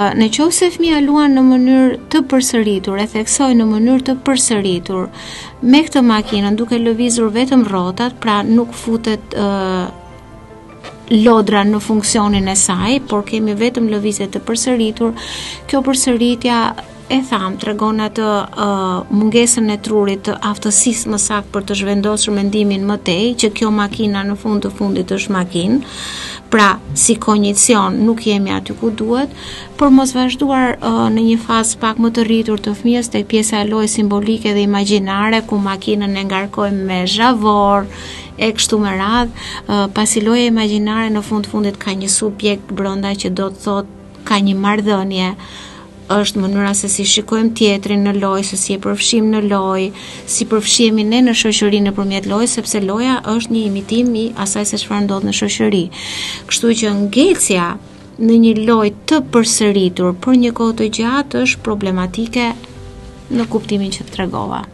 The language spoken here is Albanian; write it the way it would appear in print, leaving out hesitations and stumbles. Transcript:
Në qoftë se fëmia luan në mënyrë të përsëritur, e theksoj në mënyrë të përsëritur, me këtë makinën duke lëvizur vetëm rrotat, pra nuk futet lodra në funksionin e saj, por kemi vetëm lëvizje të përsëritur, kjo përsëritja e tham, tregon atë mungesën e trurit të aftësisë më saktë për të zhvendosur mendimin më tej, që kjo makina në fund të fundit është makinë, pra si kognicion nuk jemi aty ku duhet, por mos vazhduar në një fazë pak më të rritur të fëmijës tek pjesa e lojës simbolike dhe imagjinare, ku makinën e ngarkojmë me zhavor, e kështu me radhë, pasi loja imagjinare në fund të fundit ka një subjekt brenda që do të thotë ka një marrëdhënie, është mënyra se si shikojmë tjetrin në lojë, se si e përfshim në lojë, si përfshihemi ne në shoqëri nëpërmjet lojës, sepse loja është një imitim i asaj se çfarë ndodh në shoqëri. Kështu që ngecja në një lojë të përsëritur për një kohë të gjatë është problematike në kuptimin që tregova.